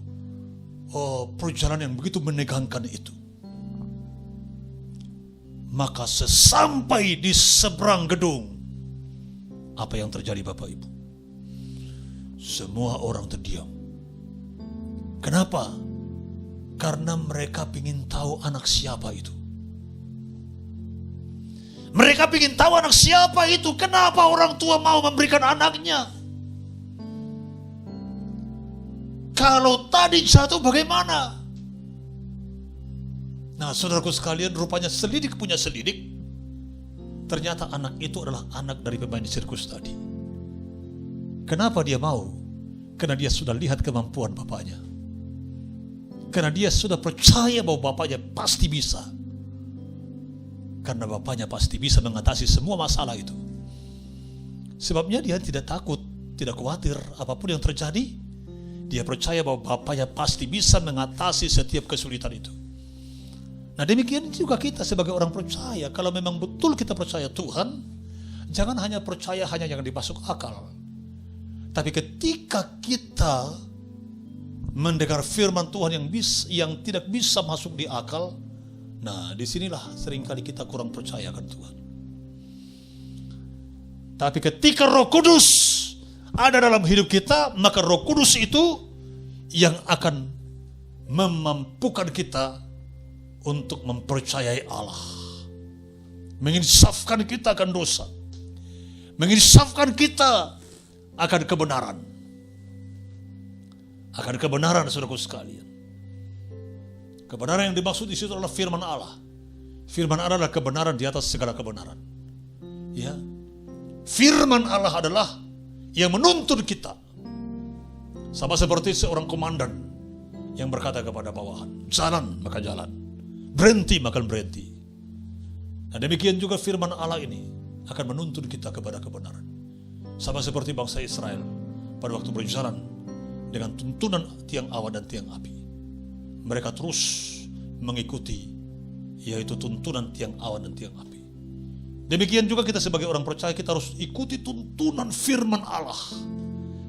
perjalanan yang begitu menegangkan itu. Maka sesampai di seberang gedung, apa yang terjadi Bapak Ibu? Semua orang terdiam. Kenapa? Karena mereka ingin tahu anak siapa itu. Mereka ingin tahu anak siapa itu. Kenapa orang tua mau memberikan anaknya? Kalau tadi jatuh bagaimana? Nah, saudaraku sekalian, rupanya selidik punya selidik. Ternyata anak itu adalah anak dari pemain sirkus tadi. Kenapa dia mau? Karena dia sudah lihat kemampuan bapaknya. Karena dia sudah percaya bahwa bapaknya pasti bisa. Karena bapaknya pasti bisa mengatasi semua masalah itu. Sebabnya dia tidak takut, tidak khawatir apapun yang terjadi. Dia percaya bahwa bapaknya pasti bisa mengatasi setiap kesulitan itu. Nah, demikian juga kita sebagai orang percaya. Kalau memang betul kita percaya Tuhan, jangan hanya percaya hanya yang dimasuk akal. Tapi ketika kita mendengar firman Tuhan yang tidak bisa masuk di akal, nah disinilah seringkali kita kurang percaya akan Tuhan. Tapi ketika Roh Kudus ada dalam hidup kita, maka Roh Kudus itu yang akan memampukan kita untuk mempercayai Allah, menginsafkan kita akan dosa, menginsafkan kita akan kebenaran. Akan kebenaran, saudaraku sekalian. Kebenaran yang dimaksud di situ adalah firman Allah. Firman Allah adalah kebenaran di atas segala kebenaran. Ya, firman Allah adalah yang menuntun kita. Sama seperti seorang komandan yang berkata kepada bawahan, jalan maka jalan, berhenti maka berhenti. Nah, demikian juga firman Allah ini akan menuntun kita kepada kebenaran. Sama seperti bangsa Israel pada waktu berjalan dengan tuntunan tiang awan dan tiang api. Mereka terus mengikuti, yaitu tuntunan tiang awan dan tiang api. Demikian juga kita sebagai orang percaya, kita harus ikuti tuntunan firman Allah.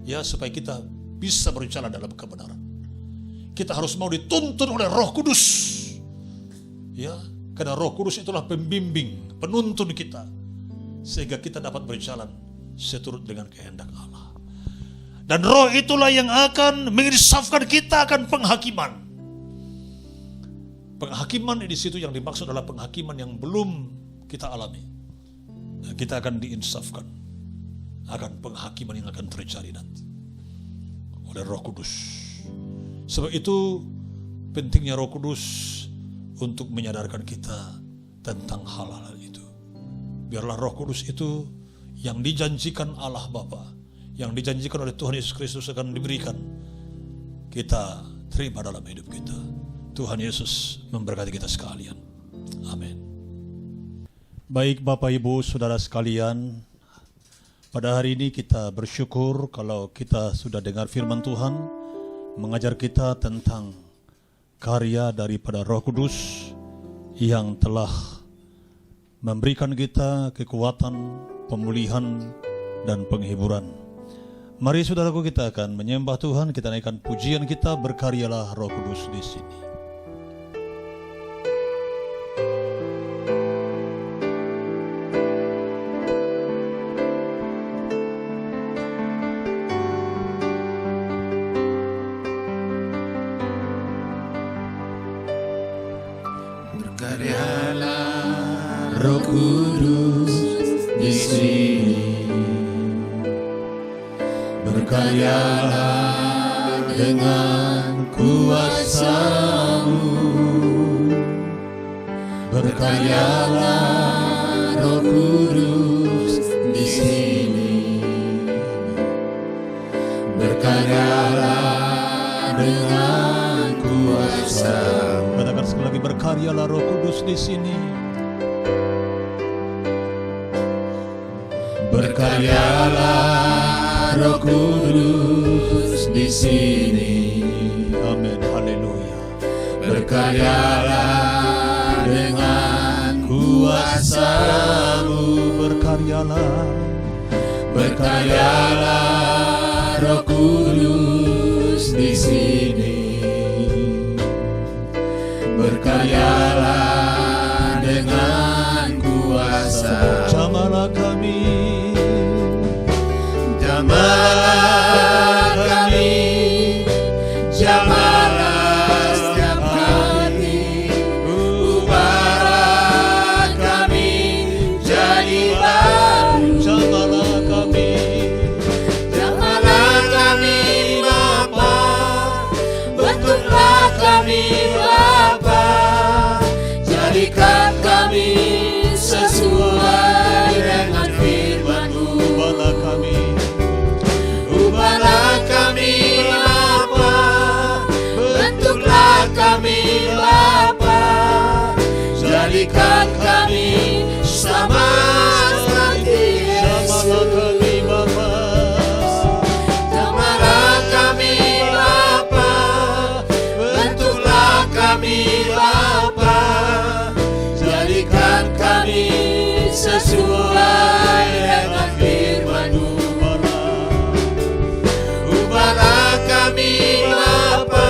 Ya, supaya kita bisa berjalan dalam kebenaran. Kita harus mau dituntun oleh Roh Kudus. Ya, karena Roh Kudus itulah pembimbing, penuntun kita. Sehingga kita dapat berjalan seturut dengan kehendak Allah. Dan Roh itulah yang akan menginsafkan kita akan penghakiman. Penghakiman di situ yang dimaksud adalah penghakiman yang belum kita alami. Kita akan diinsafkan akan penghakiman yang akan terjadi nanti oleh Roh Kudus. Sebab itu pentingnya Roh Kudus untuk menyadarkan kita tentang hal-hal itu. Biarlah Roh Kudus itu yang dijanjikan Allah Bapa, yang dijanjikan oleh Tuhan Yesus Kristus akan diberikan, kita terima dalam hidup kita. Tuhan Yesus memberkati kita sekalian. Amin. Baik Bapak Ibu Saudara sekalian, pada hari ini kita bersyukur kalau kita sudah dengar firman Tuhan mengajar kita tentang karya daripada Roh Kudus yang telah memberikan kita kekuatan, pemulihan, dan penghiburan. Mari saudaraku, kita akan menyembah Tuhan, kita naikkan pujian kita, berkaryalah Roh Kudus di sini. Roh Kudus di sini, berkaryalah dengan kuasa-Mu, berkaryalah Roh Kudus di sini, berkaryalah dengan kuasa-Mu. Katakan sekali lagi, berkaryalah Roh Kudus di sini. Berkaryalah Roh Kudus di sini. Amin, haleluya. Berkaryalah dengan kuasa-Mu, berkaryalah, berkaryalah Roh Kudus di sini. Berkaryalah dengan kuasa. Jamahlah kami, jamahlah kami, jamahlah setiap hati, ubahlah kami jadi baru. jamahlah kami, Jamahlah kami Bapa, bentuklah kami Bapa, jadikan kami sesuai dengan firman-Mu. ubahlah kami, Ubahlah kami Bapa, bentuklah kami Bapa, jadikan kami sama seperti Yesus. jamahlah kami Bapa, Jamahlah kami Bapa, bentuklah kami Bapa, jadikan kami sesuai dengan firman-Mu. Ubahlah kami Bapa,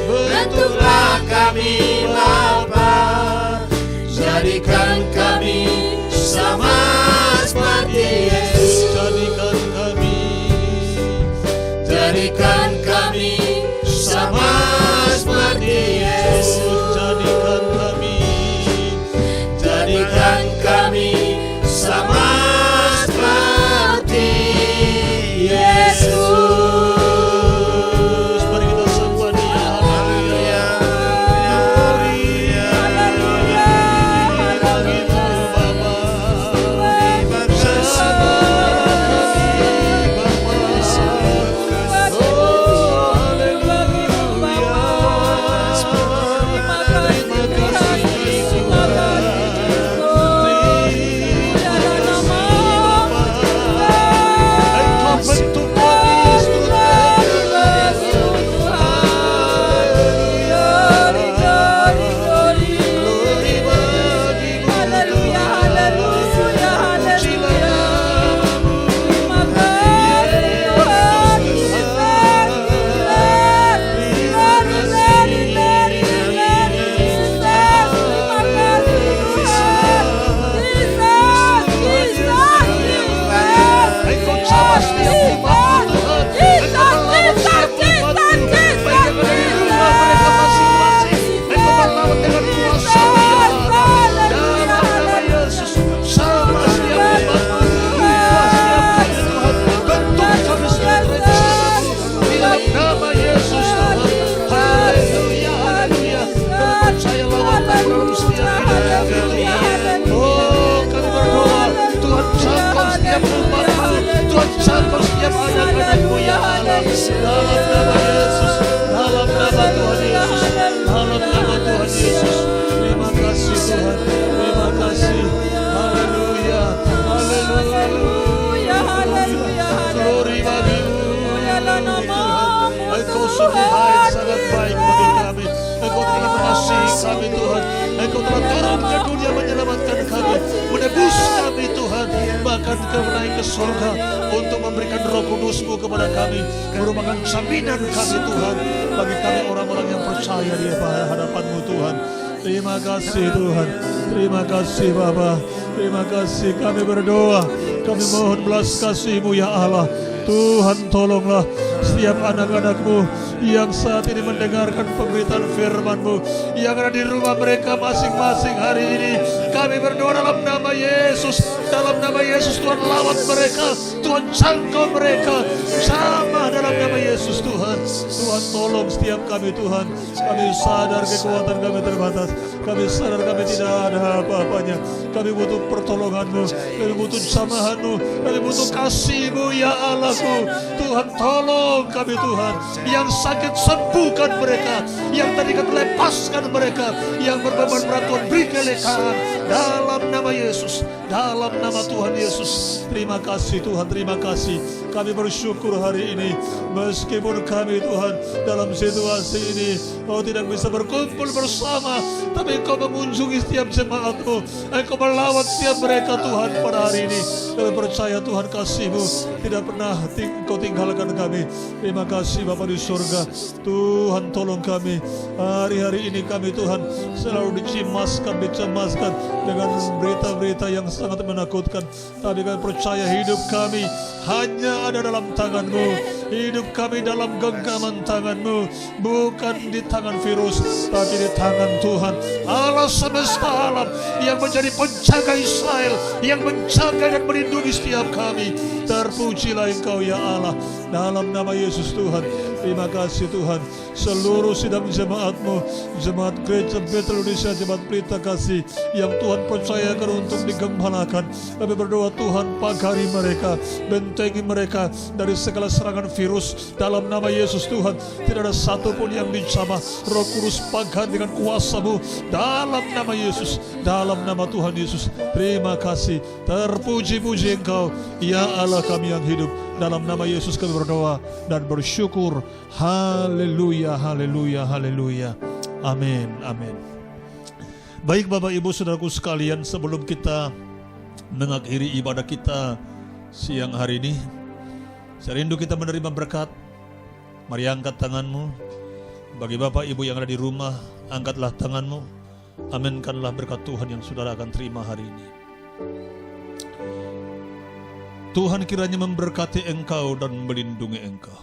bentuklah kami Bapa, jadikan kami sama seperti Yesus. jadikan kami, Jadikan kami sama seperti Yesus. jadikan kami, Jadikan kami sama seperti Yesus. Mari kita sembah Dia, haleluya. akan Kau naik ke surga untuk memberikan Roh Kudus-Mu kepada kami, merupakan jaminan kami Tuhan, bagi kami orang-orang yang percaya di hadapan-Mu Tuhan. Terima kasih Tuhan, terima kasih Bapa, terima kasih. Kami berdoa, kami mohon belas kasih-Mu ya Allah. Tuhan tolonglah setiap anak-anak-Mu yang saat ini mendengarkan pemberitaan firman-Mu, yang ada di rumah mereka masing-masing hari ini. Kami berdoa dalam nama Yesus, dalam nama Yesus Tuhan lawat mereka, Tuhan jangkau mereka, sama dalam nama Yesus Tuhan. Tuhan tolong setiap kami Tuhan. Kami sadar kekuatan kami terbatas, kami sadar kami tidak ada apa-apanya. Kami butuh pertolongan-Mu, kami butuh jamahan-Mu, kami butuh kasih-Mu ya Allahku. Tuhan tolong kami Tuhan. Yang sakit sembuhkan mereka, yang tadikan lepaskan mereka, yang berbeban berat Tuhan beri kelekaan dalam nama Yesus, dalam nama Tuhan Yesus. Terima kasih Tuhan, terima kasih. Kami bersyukur hari ini, meskipun kami Tuhan dalam situasi ini Kau tidak bisa berkumpul bersama, tapi Kau mengunjungi setiap jemaat-Mu, Engkau melawat setiap mereka Tuhan pada hari ini. Kami percaya Tuhan kasih-Mu tidak pernah Kau tinggalkan kami. Terima kasih Bapa di surga. Tuhan tolong kami hari-hari ini, kami Tuhan selalu dicemaskan dengan berita-berita yang sangat menakutkan, tapi kami percaya hidup kami hanya ada dalam tangan-Mu, hidup kami dalam genggaman tangan-Mu, bukan di tangan virus, tapi di tangan Tuhan Allah semesta alam yang menjadi penjaga Israel, yang menjaga dan melindungi setiap kami. Terpujilah Engkau ya Allah, dalam nama Yesus Tuhan. Terima kasih Tuhan. Seluruh sidang jemaat-Mu, jemaat gereja Betel Indonesia, jemaat Pelita Kasih yang Tuhan percayakan untuk digembalakan, kami berdoa Tuhan pagari mereka, bentengi mereka dari segala serangan virus dalam nama Yesus Tuhan. Tidak ada satupun yang dijamah. Roh Kudus pagar dengan kuasa-Mu dalam nama Yesus, dalam nama Tuhan Yesus. Terima kasih. Terpuji-puji Engkau ya Allah kami yang hidup. Dalam nama Yesus kami berdoa dan bersyukur. Haleluya, haleluya, haleluya. Amin, amin. Baik Bapak Ibu Saudaraku sekalian, sebelum kita mengakhiri ibadah kita siang hari ini, saya rindu kita menerima berkat. Mari angkat tanganmu. Bagi Bapak Ibu yang ada di rumah, angkatlah tanganmu. Aminkanlah berkat Tuhan yang saudara akan terima hari ini. Tuhan kiranya memberkati engkau dan melindungi engkau.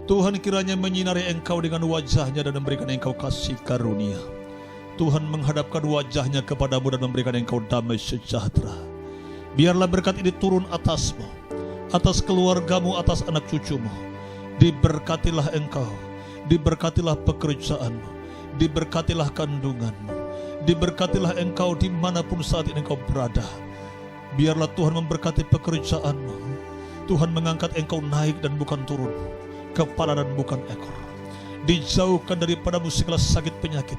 Tuhan kiranya menyinari engkau dengan wajahnya dan memberikan engkau kasih karunia. Tuhan menghadapkan wajahnya kepadamu dan memberikan engkau damai sejahtera. Biarlah berkat ini turun atasmu, atas keluargamu, atas anak cucumu. Diberkatilah engkau, diberkatilah pekerjaanmu, diberkatilah kandunganmu, diberkatilah engkau dimanapun saat ini engkau berada. Biarlah Tuhan memberkati pekerjaanmu. Tuhan mengangkat engkau naik dan bukan turun, kepala dan bukan ekor. Dijauhkan daripadamu segala sakit penyakit,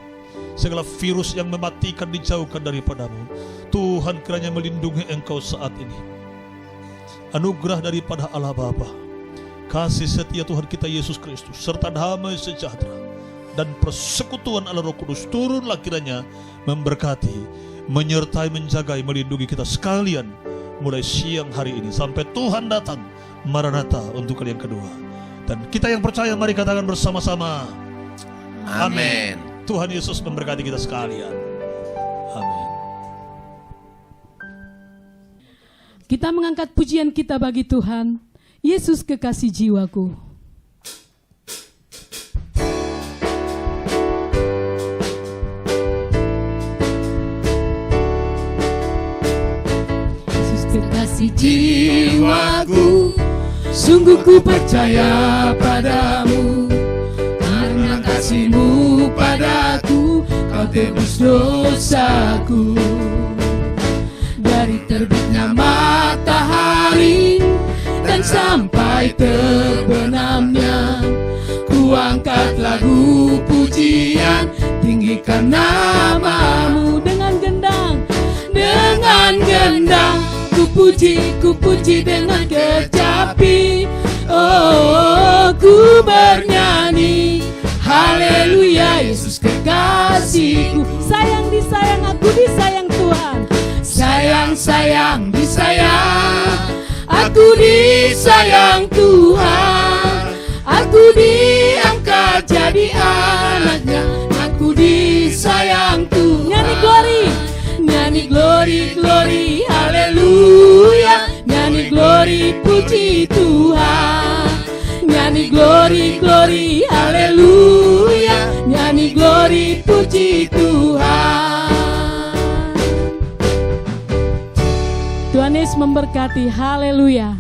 segala virus yang mematikan dijauhkan daripadamu. Tuhan kiranya melindungi engkau saat ini. Anugerah daripada Allah Bapa, kasih setia Tuhan kita Yesus Kristus, serta damai sejahtera dan persekutuan Allah Roh Kudus turunlah kiranya memberkati, menyertai, menjagai, melindungi kita sekalian mulai siang hari ini sampai Tuhan datang Maranatha untuk kali yang kedua. Dan kita yang percaya mari katakan bersama-sama amin. Tuhan Yesus memberkati kita sekalian. Amin. Kita mengangkat pujian kita bagi Tuhan. Yesus kekasih jiwaku. Jiwaku, sungguh ku percaya padamu, karena kasih-Mu padaku, Kau tebus dosaku. Dari terbitnya matahari dan sampai terbenamnya, ku angkat lagu pujian, tinggikan nama-Mu. Dengan gendang, Ku puji dengan kecapi. Oh, ku bernyanyi haleluya, Yesus kekasihku. sayang disayang, aku disayang Tuhan. Sayang disayang Aku disayang Tuhan, aku diangkat jadi anaknya. Aku disayang Tuhan. Nyanyi glory. Nyanyi glory, glory, haleluya. Nyanyi glory, puji Tuhan. Nyanyi glory, glory, haleluya. Nyanyi glory, puji Tuhan. Tuhan Yesus memberkati. Haleluya.